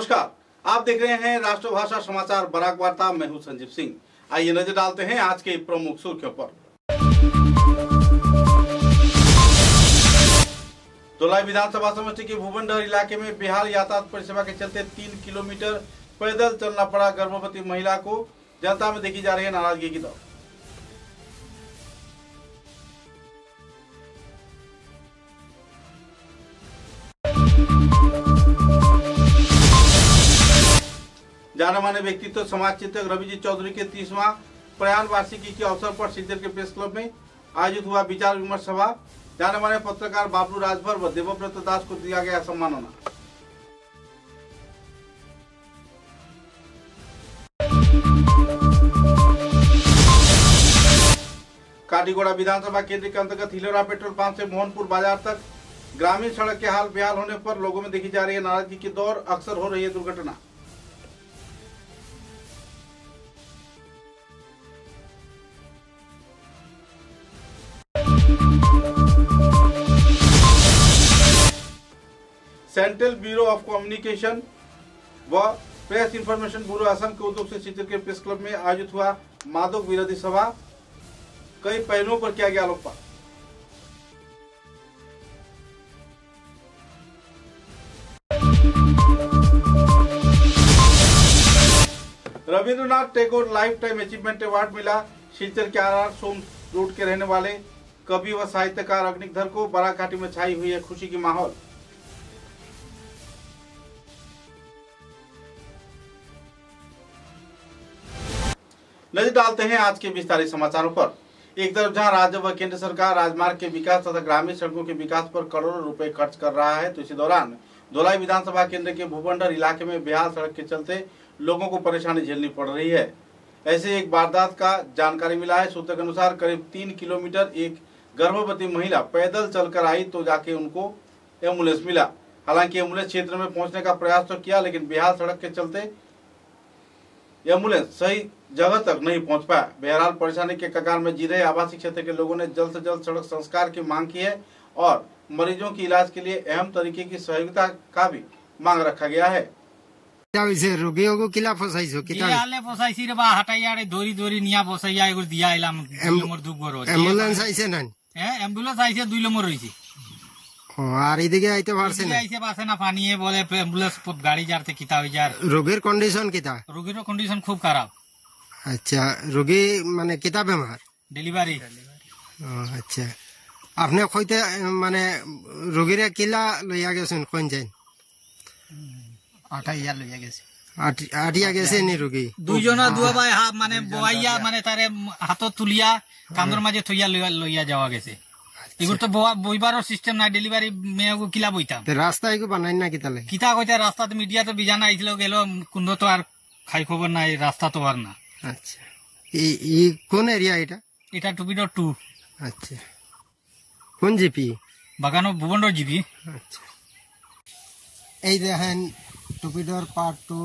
नमस्कार, आप देख रहे हैं राष्ट्रभाषा समाचार बराक वार्ता। मैं हूं संजीव सिंह। आइए नजर डालते हैं आज के प्रमुख सुर्खियों पर। धोलाई विधानसभा समष्टि के भूबनडहर इलाके में बेहाल यातायात परिसेवा के चलते 3 किलोमीटर पैदल चलना पड़ा गर्भवती महिला को। जनता में देखी जा रही है नाराजगी की दौड़। जाने माने व्यक्तित्व समाज चिंतक रवि जी चौधरी के 30वां प्रयाण वार्षिकी के अवसर पर सिलचर के प्रेस क्लब में आयोजित हुआ विचार विमर्श सभा। जाने माने पत्रकार बाबलू राजभर व देवव्रत दास को दिया गया सम्मानना। काटीगोड़ा विधानसभा केंद्र के अंतर्गत हिलोरा पेट्रोल पंप से मोहनपुर बाजार तक ग्रामीण सड़क के हाल बेहाल होने पर लोगों में देखी जा रही है नाराजगी की दौड़। अक्सर हो रही है दुर्घटना। सेंट्रल ब्यूरो ऑफ कम्युनिकेशन व प्रेस इंफॉर्मेशन ब्यूरो असम के उद्योग से सिलचर के प्रेस क्लब में आयोजित हुआ मादक विरोधी सभा। कई पहलुओं पर किया गया आलोकपात। Rabindranath Tagore lifetime achievement award मिला सिलचर के आर सोम रोड के रहने वाले कवि व साहित्यकार अग्निधर को। बराक घाटी में छाई हुई है खुशी की माहौल। नजर डालते हैं आज के विस्तारित समाचारों पर। एक तरफ जहां राज्य व केंद्र सरकार राजमार्ग के विकास तथा ग्रामीण सड़कों के विकास पर करोड़ों रुपए खर्च कर रहा है, तो इसी दौरान धोलाई विधानसभा केंद्र के भूबनडहर इलाके में बेहाल सड़क के चलते लोगों को परेशानी झेलनी पड़ रही है। ऐसे एक वारदात का जानकारी मिला है। सूत्र के अनुसार करीब 3 किलोमीटर एक गर्भवती महिला पैदल चलकर आई तो जाके उनको एम्बुलेंस मिला। हालांकि एम्बुलेंस क्षेत्र में पहुंचने का प्रयास तो किया, लेकिन बेहाल सड़क के चलते एम्बुलेंस सही जगह तक नहीं पहुंच पाया। बहरहाल परेशानी के कगार में जी रहे आवासीय क्षेत्र के लोगों ने जल्द से जल्द सड़क संस्कार की मांग की है और मरीजों की इलाज के लिए अहम तरीके की सहयोगिता का भी मांग रखा गया है। रोगियों को किला फसाइछो किला फसाइछि रे बा हटाइया दोरी दोरी निया फसाइया एगो दिया एलाम 2 नंबर 2 गरो एम्बुलेंस आइছে না एम्बुलेंस आइছে 2 नंबर হইছে আর এদিকে আইতে পারছে না আইছে পাছে না পানি বলে অ্যাম্বুলেন্স গাড়ি যারতে কিতা হই যার রোগের কন্ডিশন কিতা রোগের কন্ডিশন খুব খারাপ। আচ্ছা রোগী মানে কিতা বেমার ডেলিভারি। আচ্ছা আপনি কইতে মানে রোগীরা কিলা লইয়া গেছেন কোন যাই 8000 লইয়া গেছে 80 গেছে নি রোগী দুইজনা দুয়া ভাই মানে বইয়া মানে তারে হাত তুলিয়া কান্দর মাঝে থইয়া লইয়া যাওয়া গেছে। এগুলো তো বইবারও সিস্টেম নাই ডেলিভারি মেয়েগো কিলা বইতাম রাস্তা এগো বানাই না কিতালে কিতা কইতা রাস্তা তো মিডিয়া তো বিজানা আইছিল গেল কুন্দ তো আর খাই খবর নাই রাস্তা তো আর না। আচ্ছা এই কোন এরিয়া এটা টুপিডর 2। আচ্ছা কোন জিপি বাগানো ভুবনডহর জিপি। আচ্ছা এই দেখেন টুপিডর পার্ট 2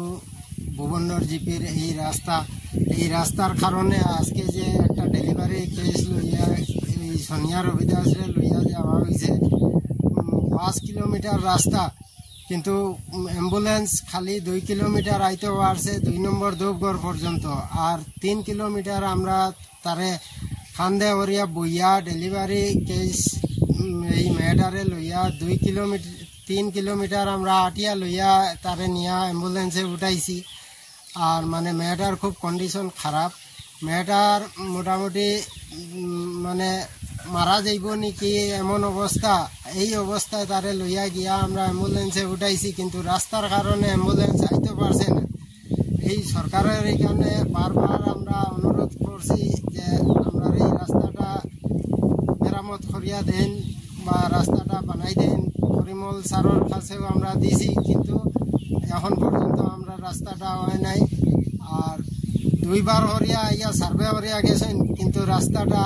ভুবনডহর জিপির এই রাস্তার কারণে আজকে যে একটা ডেলিভারি কেস লইয়া सोनिया रविदास लइया जावा হইছে 5 किलोमीटर रास्ता किंतु एम्बुलेंस खाली 2 किलोमीटर आइते पारছে 2 नंबर देवगढ़ पर्यंत और 3 किलोमीटर আমরা তারে খান্দে ওরিয়া বইয়া ডেলিভারি কেস এই মেডারে লইয়া 2 কিলোমিটার 3 কিলোমিটার আমরা আটিয়া লইয়া তারে নিয়া অ্যাম্বুলেন্সে উঠাইছি। আর মানে মেডার খুব কন্ডিশন খারাপ। মেয়েটার মোটামুটি মানে মারা যাইব নাকি এমন অবস্থা। এই অবস্থায় তারে লইয়া গিয়া আমরা অ্যাম্বুলেন্সে উঠাইছি, কিন্তু রাস্তার কারণে অ্যাম্বুলেন্স আইতে পারছে না। এই সরকারের এখানে বারবার আমরা অনুরোধ করছি যে আমরা এই রাস্তাটা মেরামত করিয়া দেন বা রাস্তাটা বানাই দেন। পরিমল স্যারের কাছেও আমরা দিছি, কিন্তু এখন পর্যন্ত আমরা রাস্তাটা হয় নাই। আর 2 বার হরিয়া ইয়া সার্ভে হরিয়া গেছেন, কিন্তু রাস্তাটা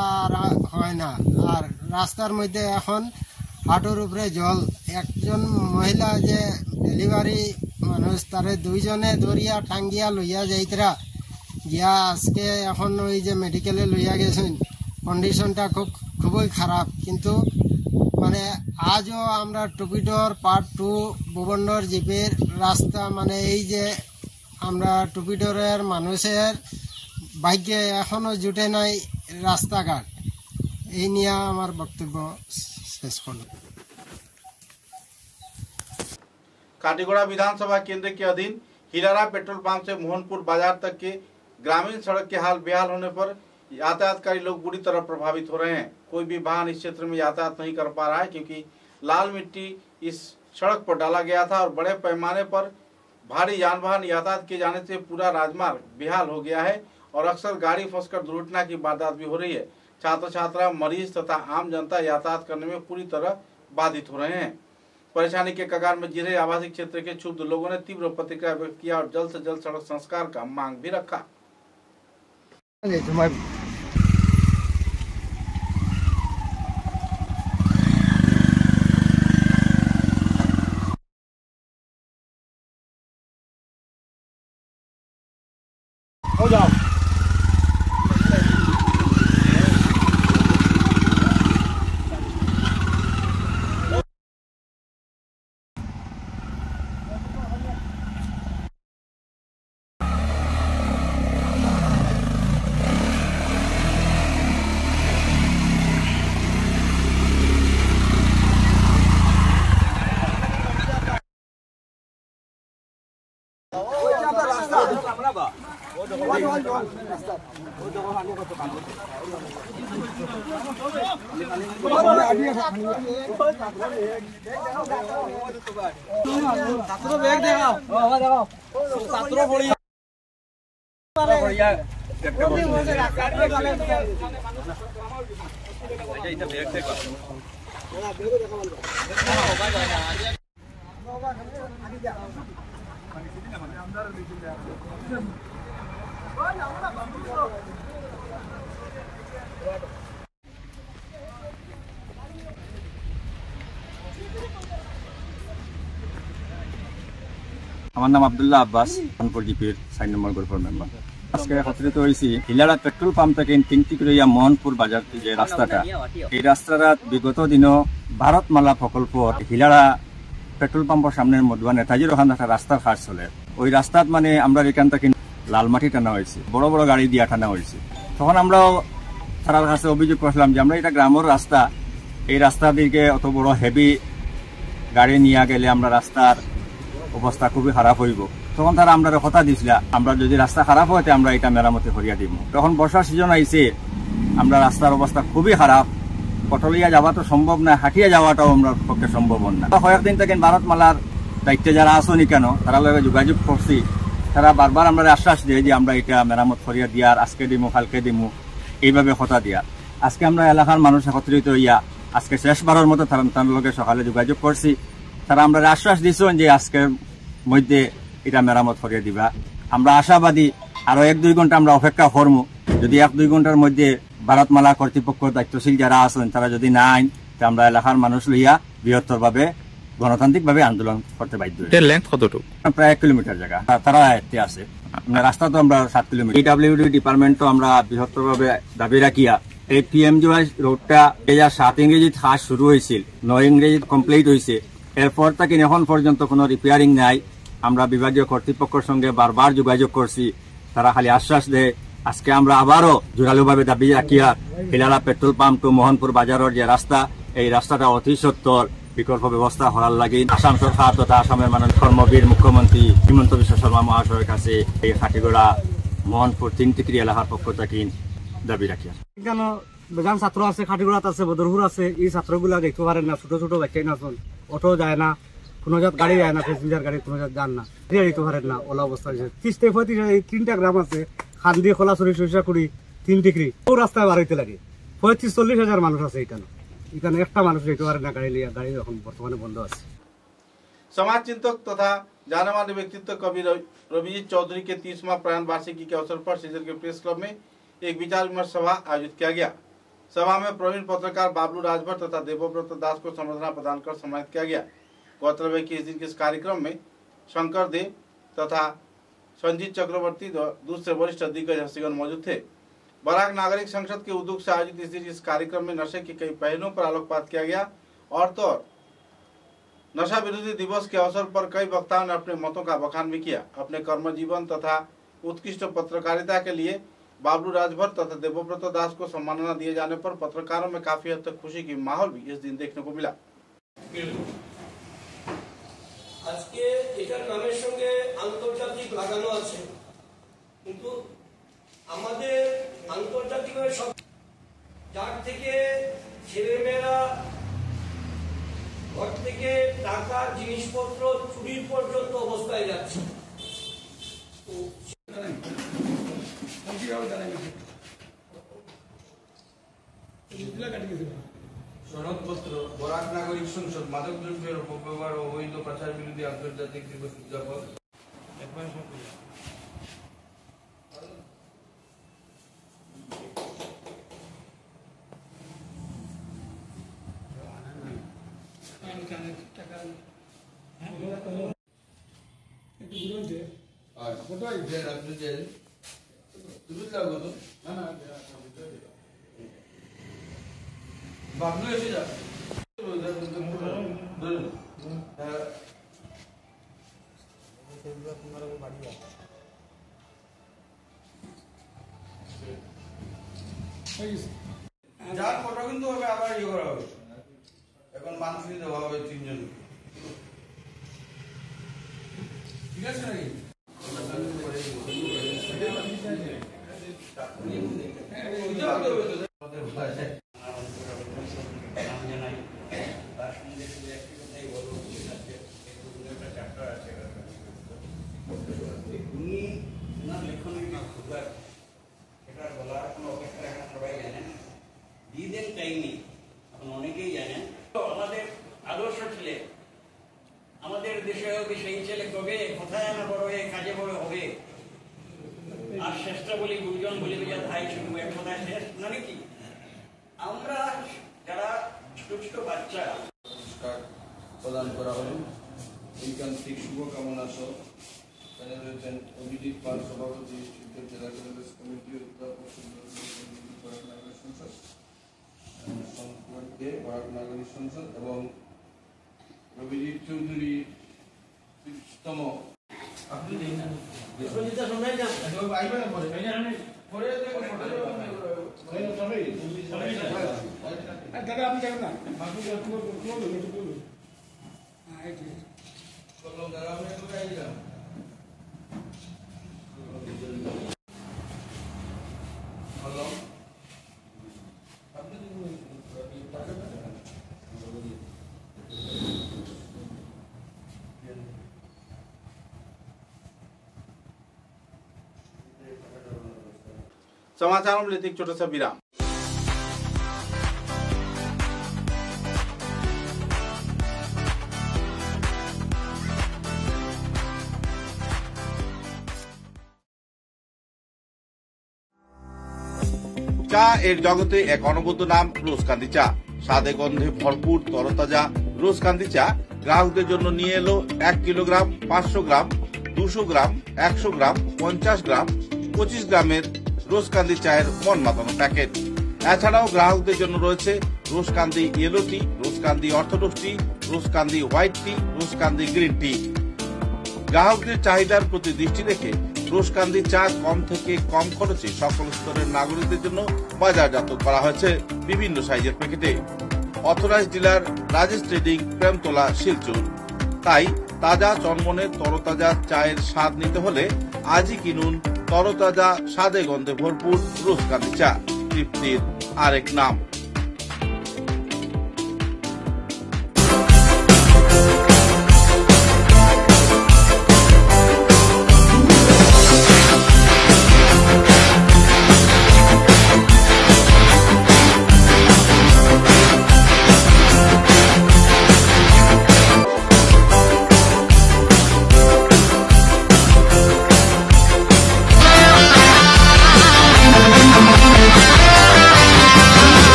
হয় না। আর রাস্তার মধ্যে এখন হাঁটুর উপরে জল। একজন মহিলা যে ডেলিভারি মানুষ তারে 2 জনে ধরিয়া টাঙ্গিয়া লইয়া যাইতরা গিয়া আজকে এখন ওই যে মেডিকেলে লইয়া গেছেন। কন্ডিশনটা খুবই খারাপ। কিন্তু মানে আজও আমরা টুপিডর পার্ট 2 ভুবনডহর জিপির রাস্তা মানে এই যে আমরা টুপিডরের মানুষের ভাগ্যে এখনো জুটে নাই রাস্তাঘাট, এই নিয়ে আমার বক্তব্য শেষ করলাম। काटीगोड़ा विधानसभा केंद्र के अधीन हिलारा पेट्रोल पंप से मोहनपुर बाजार तक के ग्रामीण सड़क के हाल बेहाल होने पर यातायातकारी लोग बुरी तरह प्रभावित हो रहे हैं। कोई भी वाहन इस क्षेत्र में यातायात नहीं कर पा रहा है क्योंकि लाल मिट्टी इस सड़क पर डाला गया था और बड़े पैमाने पर भारी यान वाहन यातायात किए जाने से पूरा राजमार्ग बेहाल हो गया है और अक्सर गाड़ी फंसकर दुर्घटना की वारदात भी हो रही है। छात्र छात्रा, मरीज तथा आम जनता यातायात करने में पूरी तरह बाधित हो रहे हैं। परेशानी के कगार में जिले आवासीय क्षेत्र के क्षुब्ध लोगों ने तीव्र प्रतिक्रिया व्यक्त किया और जल्द से जल्द सड़क संस्कार का मांग भी रखा। हो जाओ बैग देखाओ আমার নাম আব্দুল্লাহ আব্বাস, খানপুর জিপির 4 নম্বর গ্রুপের মেম্বার। আজকে একত্রিত হয়েছি হিলারা পেট্রোল পাম্প থেকে তিনটিকরিয়া মোহনপুর বাজার যে রাস্তাটা, এই রাস্তাটা বিগত দিনও ভারতমালা প্রকল্প হিলারা পেট্রোল পাম্পের সামনের মধ্যে নেতাজি রোহান একটা রাস্তার কাজ চলে। ওই রাস্তাত মানে আমরা এখান থেকে লাল মাটি টানা হয়েছে, বড় বড় গাড়ি দিয়ে টানা হয়েছে। তখন আমরাও তার কাছে অভিযোগ করলাম যে আমরা এটা গ্রামের রাস্তা, এই রাস্তার দিকে অত বড় হেভি গাড়ি নিয়ে গেলে আমরা রাস্তার অবস্থা খুবই খারাপ হইব। তখন তারা আমরা কথা দিছিল আমরা যদি রাস্তা খারাপ হয় আমরা এটা মেরামতি করিয়া দিব। তখন বর্ষার সিজন আইছে, আমরা রাস্তার অবস্থা খুবই খারাপ, পটলিয়া যাওয়া তো সম্ভব না, হাঁটিয়া যাওয়াটাও আমরা পক্ষে সম্ভব না। কয়েকদিন থেকে ভারতমালার দায়িত্বে যারা আসনি কেন তারা লগে যোগাযোগ করছি, তারা বারবার আমরা আশ্বাস দিয়ে যে আমরা এটা মেরামত করিয়া দিয়ার, আজকে দিমু কালকে দিমু, এইভাবে কথা দিয়া। আজকে আমরা এলাকার মানুষ একত্রিত হইয়া আজকে শেষবারের মতো তার লগে সকালে যোগাযোগ করছি। তারা আমরা আশ্বাস দিয়েছেন যে আজকের মধ্যে এটা মেরামত করিয়ে দিবা। আমরা আশাবাদী আরো 1-2 ঘন্টা আমরা অপেক্ষা করবো। যদি 1-2 ঘন্টার মধ্যে ভারতমালা কর্তৃপক্ষ দায়িত্বশীল যারা আছেন তারা যদি না আইন, আমরা এলাকার মানুষ লইয়া বৃহত্তর ভাবে গণতান্ত্রিক ভাবে আন্দোলন করতে বাধ্য। প্রায় 1 কিলোমিটার জায়গা তারা আয়ত্তে আছে, রাস্তা তো আমরা 7 কিলোমিটার। পিডব্লিউডি ডিপার্টমেন্টও আমরা বৃহত্তর ভাবে দাবি রাখিয়া এই পিএমজিওয়াই রোডটা 2007 ইংরেজিত কাজ শুরু হয়েছিল, 9 ইংরেজিত কমপ্লিট হয়েছে। এরপর থেকে এখন পর্যন্ত কোনো রিপেয়ারিং নাই। আমরা বিভাগীয় কর্তৃপক্ষের সঙ্গে বারবার যোগাযোগ করছি, তারা খালি আশ্বাস দেয়। আজকে আমরা আবারও জোরালোভাবে দাবি রাখিয়া হিলারা পেট্রোল পাম্প টু মোহনপুর বাজারের যে রাস্তা, এই রাস্তাটা অতি সত্তর বিকল্প ব্যবস্থা করার লাগে আসাম সরকার তথা আসামের মাননীয় কর্মবীর মুখ্যমন্ত্রী হিমন্ত বিশ্ব শর্মা মহাশয়ের কাছে এই কাটিগড়া মোহনপুর তিনটিকরি এলাকার পক্ষ থেকে দাবি রাখিয়া। কেন বেজান ছাত্র আছে, খাটিগড়াত আছে, বদরপুর আছে, এই ছাত্রগুলা দেখতে পারেন না, ছোট ছোট বাচ্চাই না, অটো যায় না, কোনো জাত গাড়ি যায় না, প্যাসেঞ্জার গাড়ি কোনো জাত যান না, দিতে পারেন না, ওলা অবস্থা হয়েছে। 30-35 এই 3টা গ্রাম আছে, খান্দি, খোলাছড়ি, সরিষাকুড়ি, 3 ডিগ্রি, ও রাস্তায় বাড়াইতে লাগে। 35-40 হাজার মানুষ আছে এখানে একটা মানুষ যেতে পারে না গাড়ি লিয়া, গাড়ি এখন বর্তমানে বন্ধ আছে। समाज चिंतक तथा जाने माने व्यक्तित्व कवि रविजीत चौधरी के 30वां प्रयाण वार्षिकी के अवसर पर सीजर के प्रेस क्लब में एक विचार विमर्श सभा आयोजित किया गया। सभा में प्रवीण पत्रकार बाबलू राजभर तथा देवव्रत दास को संबर्धना प्रदान कर सम्मानित किया गया। गौरतलब है कि इस दिन के इस कार्यक्रम में शंकर देव तथा संजीत चक्रवर्ती दूसरे वरिष्ठ दिग्गज हस्तीगण मौजूद थे। बराक नागरिक संसद के उद्योग से आयोजित इस कार्यक्रम में नशे के कई पहलुओं पर आलोकपात किया गया और तो नशा विरोधी दिवस के अवसर पर कई वक्ताओं ने अपने मतों का बखान भी किया। अपने कर्मजीवन तथा उत्कृष्ट पत्रकारिता के लिए बाबलू राजभर तथा देवव्रत दास को सम्मानना दिए जाने पर पत्रकारों में काफी हद तक खुशी की माहौल भी इस दिन देखने को मिला। আজকে এটার নামের সঙ্গে আন্তর্জাতিক লাগানো আছে, কিন্তু আমাদের আন্তর্জাতিকভাবে সব যার থেকে ছেলেমেয়েরা ঘর থেকে টাকা জিনিসপত্র চুরির পর্যন্ত অবস্থায় যাচ্ছে। সনদপত্র বরাক নাগরিক সংসদ মাদক দ্রব্যের অপব্যবহার ও অবৈধ পাচার বিরোধী আন্তর্জাতিক দিবস উদযাপন। বাবলু এসে যা যার ফটো কিন্তু হবে আবার ইয়ে করা হবে। এখন মান্থলি দেওয়া হবে 3 জন, ঠিক আছে নাকি? অনেকেই জানেন আমাদের আদর্শ ছিলেন, আমাদের দেশে হবে সেই ছেলে কবে কোথায় না বড় হয়ে কাজে বড় হবে, আর শেষটা বলি গুরুজন বলি যা ভাই শুধু এক কথায় শেষ মানে কি, আমরা যারা ছোট ছোট বাচ্চা পুরস্কার প্রদান করা হলো। ঐকান্তিক শুভকামনা সহ রয়েছেন অভিজিৎ পাল সভাপতি জেলা কংগ্রেস কমিটি সংসদ বরাক নাগরিক সংসদ এবং অভিজিৎ চৌধুরী 30তম समाचारों में लेते एक छोटा सा विराम। চা এর জগতে এক অনবদ্য নাম রোজকান্দি চা। স্বাদে গন্ধে ভরপুর তরতাজা রোজকান্দি চা গ্রাহকদের জন্য নিয়ে এলো 1 কিলোগ্রাম, 500 গ্রাম, 200 গ্রাম, 100 গ্রাম, 50 গ্রাম, 25 গ্রামের রোজকান্দি চায়ের মন মাতানো প্যাকেট। এছাড়াও গ্রাহকদের জন্য রয়েছে রোজকান্দি ইয়েলো টি, রোজকান্দি অর্থোডক্স টি, রোজকান্দি হোয়াইট টি, রোজকান্দি গ্রিন টি। গ্রাহকদের চাহিদার প্রতি দৃষ্টি রেখে রোজকান্দি চা কম থেকে কম খরচে সকল স্তরের নাগরিকদের জন্য বাজারজাত করা হয়েছে বিভিন্ন সাইজের প্যাকেটে। Authorised dealer Rajesh trading, Premtala, Silchar. তাই তাজা চনমনে তরতাজা চায়ের স্বাদ নিতে হলে আজই কিনুন তরতাজা স্বাদে গন্ধে ভরপুর রোজকান্দি চা, তৃপ্তির আরেক নাম।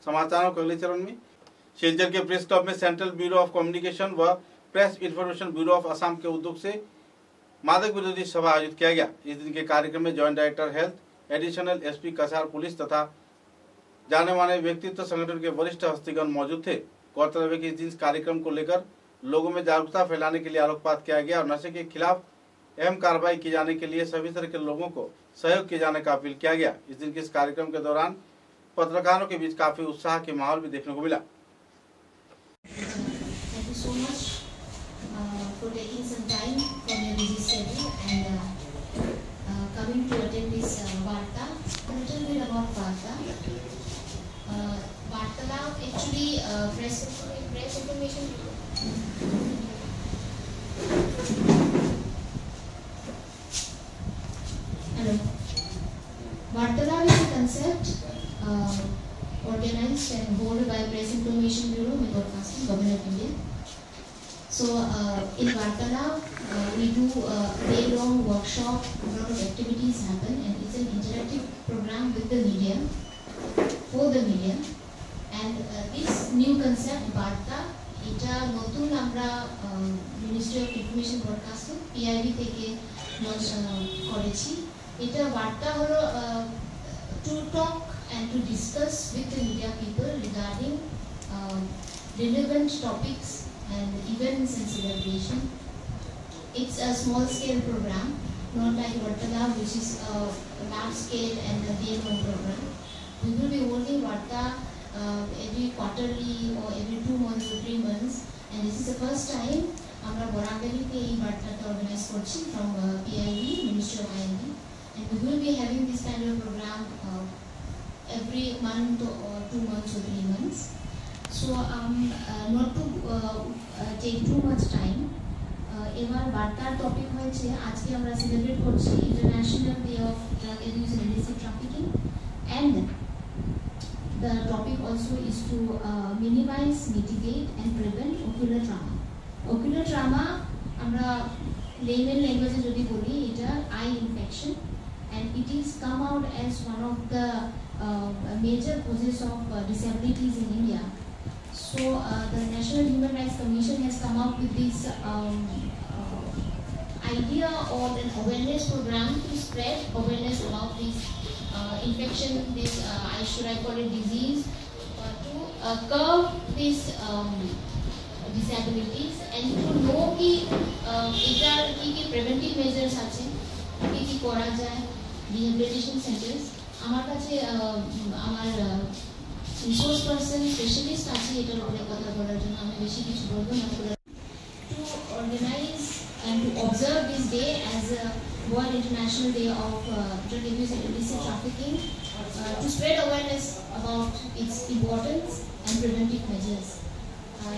समाचारों के अगले चरण में शिलचर के प्रेस क्लब में सेंट्रल ब्यूरो ऑफ कम्युनिकेशन व press information bureau of Assam के उद्योग से मादक विरोधी सभा आयोजित किया गया। इस दिन के कार्यक्रम में joint director health, additional SP Kasar police तथा जाने माने व्यक्तित्व संगठन के वरिष्ठ हस्तीगण मौजूद थे। गौरतलब है कि इस दिन कार्यक्रम को लेकर लोगों में जागरूकता फैलाने के लिए आलोकपात किया गया और नशे के खिलाफ अहम कार्रवाई की जाने के लिए सभी तरह के लोगों को सहयोग किए जाने का अपील किया गया। इस दिन के इस कार्यक्रम के दौरान पत्रकारों के बीच काफी उत्साह के माहौल भी देखने को मिला। Thank you so much for taking some time from your busy schedule and coming to attend this Varta. A little bit about Varta. Vartalab actually press information. Hello. Vartalab is a concept organized and held by Press Information Bureau, Broadcasting, Government of India. So in Vartalab, we do a day-long workshop, a lot of activities happen, and it's an interactive program with the media, for the media. And this new concept, Varta, এটা নতুন আমরা ministry of information broadcasting PIB থেকে launch করেছি। এটা বার্তা হলো to talk and to discuss with the media people regarding relevant topics and events and celebration. It's a small scale program, not like Vartalab, which is a large scale and a day-long program. We will be holding Varta every quarterly or every 2 months or 3 months, and this is the first time আমরা বরাঙ্গালিতে এই বার্তাটা organise করছি from PIB, Ministry of IND, and we will be having this kind of program every month or 2 months or 3 months. So not to take too much time, এবার বার্তার topic হয়েছে আজকে আমরা celebrate করছি international day of drug abuse and illicit trafficking, and the topic also is to minimize, mitigate and prevent ocular trauma. Ocular trauma আমরা layman language যদি বলি এটা eye infection, and it is come out as one of the major causes of disabilities in India. So the National Human Rights Commission has come up with this idea of an awareness program to spread awareness about this infection, this I call it disease, to curb these disabilities and to know ki etar ki preventive measures ache, ki kora jay, rehabilitation centers. আমার কাছে আমার resource person specialist আছে এটার উপরে কথা বলার জন্য। আমি বেশি কিছু বলবো না। To organise and to observe this day as world international day of drug abuse and illicit trafficking, to spread awareness about its importance and preventive measures.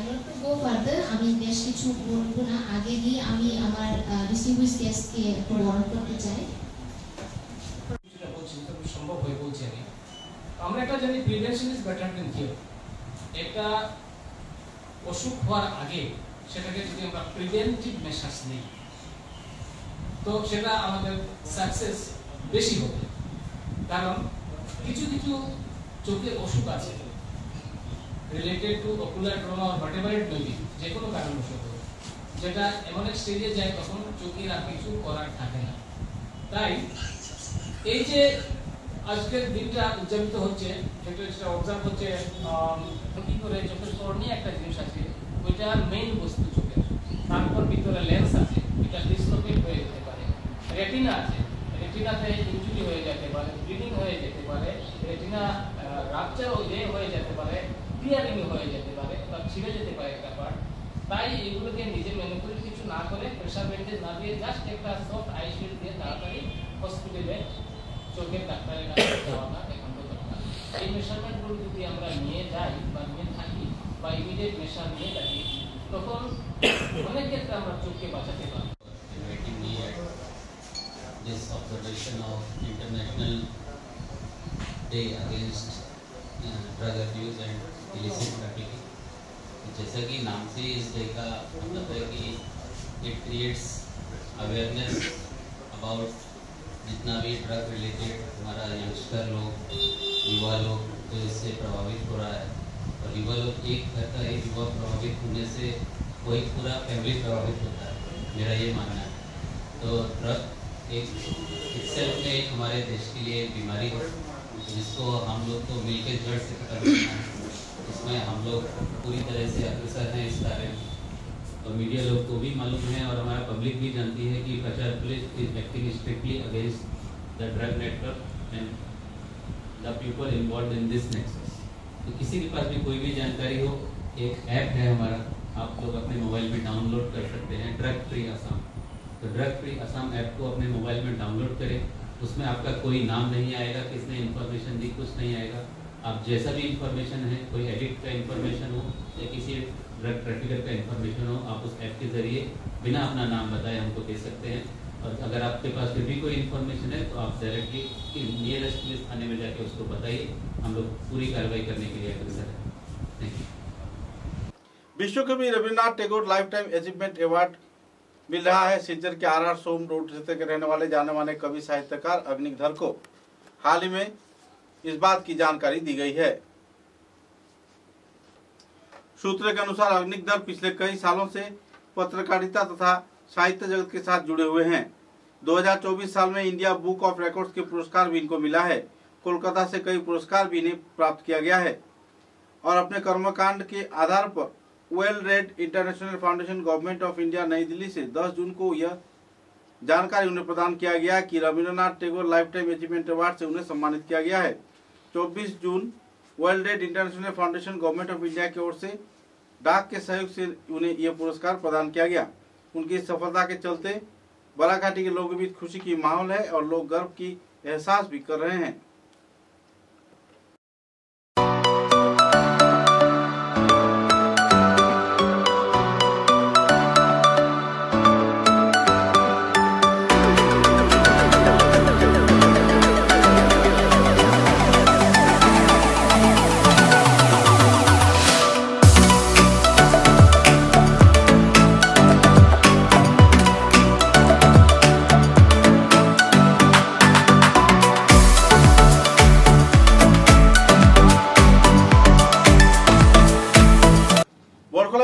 Not to go further, আমি বেশ কিছু বলবো না, আগে গিয়ে আমি আমার ডিস্টিংগুইশড গেস্টকে একটু বরণ করতে চাই। সম্ভব হয়ে পৌঁছে আমি আমরা একটা জানি প্রিভেনশন ইজ বেটার দ্যান কিউর। একটা অসুখ হওয়ার আগে সেটাকে যদি আমরা প্রিভেন্টিভ মেজার্স নিই তো সেটা আমাদের সাকসেস বেশি হবে। কারণ কিছু কিছু চোখের অসুখ আছে related to ocular trauma or whatever it may be, যে কোনো কারণবশত, যেটা এমন এক স্টেজে যায় তখন চোখের আর কিছু করার থাকে না। তাই এই যে আজকের দিনটা উদযাপিত হচ্ছে, যেটা অবজার্ভ হচ্ছে কি করে চোখের কর্নিয়া একটা জিনিস আছে, ওইটার মেইন বস্তু চোখের, তারপর ভিতরে লেন্স আছে, এটা ডিসলোকেট হয়ে যেতে পারে, রেটিনা আছে, রেটিনাতে ইনজুরি হয়ে যেতে পারে, ব্লিডিং হয়ে যেতে পারে, রেটিনা রাপচার হয়ে যেতে পারে, টিয়ারিং হয়ে যেতে পারে বা ছিঁড়ে যেতে পারে একটা পার্ট। তাই এগুলোকে নিজে ম্যানিপুলেট কিছু না করে, প্রেসার ব্যান্ডেজ না দিয়ে, জাস্ট একটা সফট আই শিল্ড দিয়ে তাড়াতাড়ি হসপিটালে চোখের ডাক্তারের কাছে যাওয়াটা একান্ত দরকার। এই মেজারমেন্টগুলো যদি আমরা নিয়ে যাই বা নিয়ে থাকি বা ইমিডিয়েট মেজার নিয়ে থাকি, তখন অনেক ক্ষেত্রে আমরা চোখকে বাঁচাতে পারবো। This observation of International Day Against Drug Abuse and Illicit Trafficking, जैसा कि नाम से इस डे का मतलब है कि it creates awareness about जितना भी ड्रग रिलेटेड हमारा यंगस्टर लोग, युवा लोग जो इससे प्रभावित हो रहा है, और युवा लोग एक करता है, युवा प्रभावित होने से कोई पूरा फैमिली प्रभावित होता है, मेरा ये मानना है। तो ड्रग एक itself में एक हमारे देश के लिए बीमारी है जिसको हम लोग को मिलकर जड़ से खत्म करना है। इसमें हम लोग पूरी तरह से अग्रसर हैं इस कार्य में, और मीडिया लोग को भी मालूम है और हमारा पब्लिक भी जानती है कि Cachar police is acting strictly against the drug network and the people involve in this nexus. तो किसी के पास भी कोई भी जानकारी हो, एक ऐप है हमारा, आप लोग अपने मोबाइल में डाउनलोड कर सकते हैं, ड्रग फ्री असम। तो ड्रग फ्री असम ऐप को अपने मोबाइल में डाउनलोड करें। उसमें आपका कोई नाम नहीं आएगा, किसने इन्फॉर्मेशन दी, कुछ नहीं आएगा। आप जैसा भी इंफॉर्मेशन है, कोई एडिक्ट का इंफॉर्मेशन हो या किसी ड्रग ट्रैफिकर का इंफॉर्मेशन हो, आप उस ऐप के जरिए बिना अपना नाम बताए हमको दे सकते हैं। और अगर आपके पास फिर भी कोई इंफॉर्मेशन है तो आप डायरेक्टली नियरेस्ट पुलिस थाने में जाके उसको बताइए, हम लोग पूरी कार्रवाई करने के लिए अग्रसर हैं। Thank you. विश्वकवि Rabindranath Tagore lifetime achievement award मिल रहा है सिलचर के RR सोम रोड क्षेत्र के रहने वाले जाने माने कवि साहित्यकार अग्निधर को। हाल ही में इस बात की जानकारी दी गई है। सूत्रों के अनुसार अग्निधर पिछले कई सालों से पत्रकारिता तथा साहित्य जगत के साथ जुड़े हुए हैं। 2024 साल में इंडिया बुक ऑफ रिकॉर्ड्स के पुरस्कार भी इनको मिला है। कोलकाता से कई पुरस्कार भी इन्हें प्राप्त किया गया है और अपने कर्मकांड के आधार पर well read international foundation government of India नई दिल्ली से 10 जून को यह जानकारी उन्हें प्रदान किया गया कि Rabindranath Tagore lifetime achievement award से उन्हें सम्मानित किया गया है। 24 जून world red international foundation government of India की ओर से डाक के सहयोग से उन्हें यह पुरस्कार प्रदान किया गया। उनकी सफलता के चलते बराघाटी के लोगों के बीच खुशी की माहौल है और लोग गर्व की एहसास भी कर रहे हैं।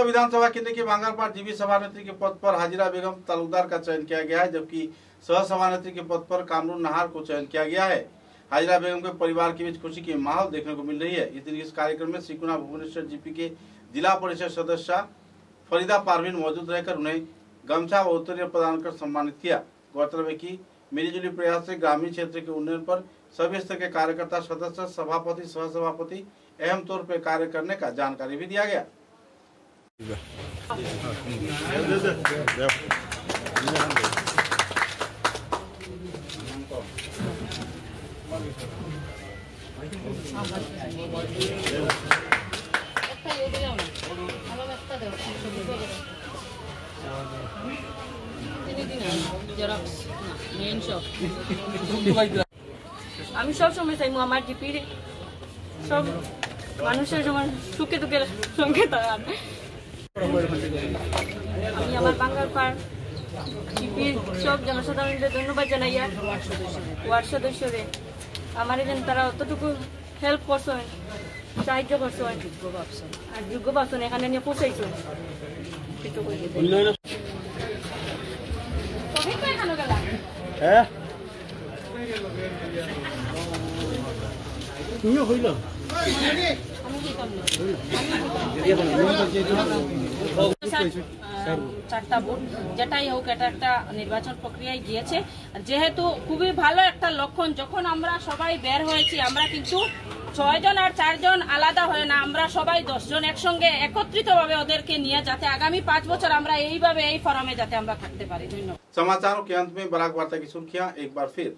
विधानसभा केंद्र के बांगरपाट जीबी सभानेत्री के पद पर हाजिरा बेगम तालुकदार का चयन किया गया है, जबकि सह सभानेत्री के पद पर कामरून नहार को चयन किया गया है। हाजिरा बेगम के परिवार के बीच खुशी की माहौल देखने को मिल रही है। इस दिन इस कार्यक्रम में श्रीकुना भुवनेश्वर जीपी के जिला परिषद सदस्य फरीदा पारवीन मौजूद रहकर उन्हें गमछा व उत्तरीय प्रदान कर सम्मानित किया। गौरतलब है कि मिलीजुली प्रयास से ग्रामीण क्षेत्र के उन्नयन पर सभी स्तर के कार्यकर्ता, सदस्य, सभापति, सह सभापति अहम तौर पर कार्य करने का जानकारी भी दिया गया। আমি সব সময় চাইবো আমার জিপির সব মানুষের সমান সুখে দুঃখের সঙ্গে থাকার। আমি আমার বাঙ্গারপাড় জিপির সব জনসাধারণদের ধন্যবাদ জানাই। আর ওয়ার্ড সদস্যরে আমার যেন তারা অতটুকু হেল্প করছেন, সাহায্য করছেন আর যোগ্য ভাবছেন এখানে নিয়ে পৌঁছাইছেন। চারটা ভোট যেটাই হোক, এটা একটা নির্বাচন প্রক্রিয়ায় গিয়েছে। যেহেতু খুবই ভালো একটা লক্ষণ, যখন আমরা সবাই বের হয়েছি, আমরা কিন্তু 6 জন আর 4 জন আলাদা হয় না, আমরা সবাই 10 জন একসঙ্গে একত্রিতভাবে ওদেরকে নিয়ে যাতে আগামী 5 বছর আমরা এইভাবে এই ফোরামে যাতে আমরা থাকতে পারি। ধন্যবাদ। समाचारों के अंत में बराक वार्ता की सुर्खियां एक बार फिर।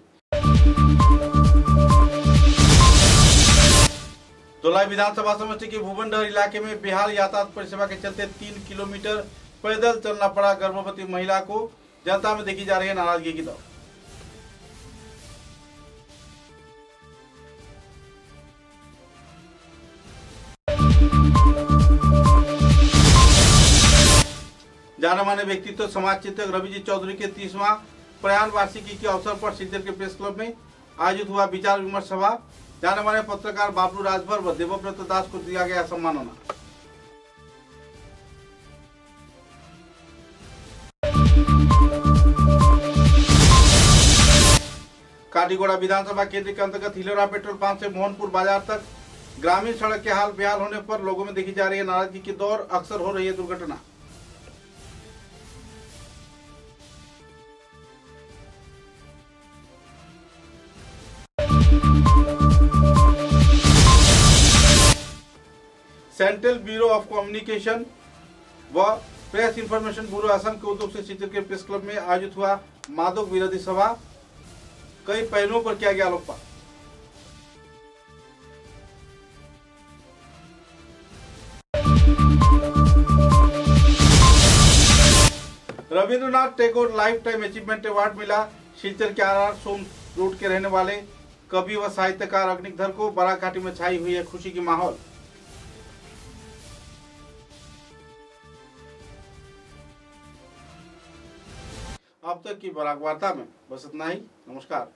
धोलाई विधानसभा समष्टि के भुवनडहर इलाके में बेहाल यातायात परिसेवा के चलते 3 किलोमीटर पैदल चलना पड़ा गर्भवती महिला को। जनता में देखी जा रही है नाराजगी की दौड़। जाने माने व्यक्तित्व समाज चिंतक रविजी चौधरी के 30वां प्रयाण वार्षिकी के अवसर पर सिलचर के प्रेस क्लब में आयोजित हुआ विचार विमर्श सभा। जाने माने पत्रकार बाबलू राजभर व देवव्रत दास को दिया गया सम्मानना। काटीगोड़ा विधानसभा केंद्र के अंतर्गत हिलोरा पेट्रोल पंप से मोहनपुर बाजार तक ग्रामीण सड़क के हाल बेहाल होने पर लोगों में देखी जा रही है नाराजगी की दौर। अक्सर हो रही है दुर्घटना। सेंट्रल ब्यूरो ऑफ कम्युनिकेशन व प्रेस इंफॉर्मेशन ब्यूरो असम के उद्योग से शिलचर के प्रेस क्लब में आयोजित हुआ मादक विरोधी सभा। कई पहलुओं पर किया गया आलोकपात। Rabindranath Tagore lifetime achievement award मिला शिलचर के आर सोम रोड के रहने वाले कवि व साहित्यकार अग्निधर को। बराघाटी में छाई हुई है खुशी की माहौल। अब तक की बराक वार्ता में बस इतना ही। नमस्कार।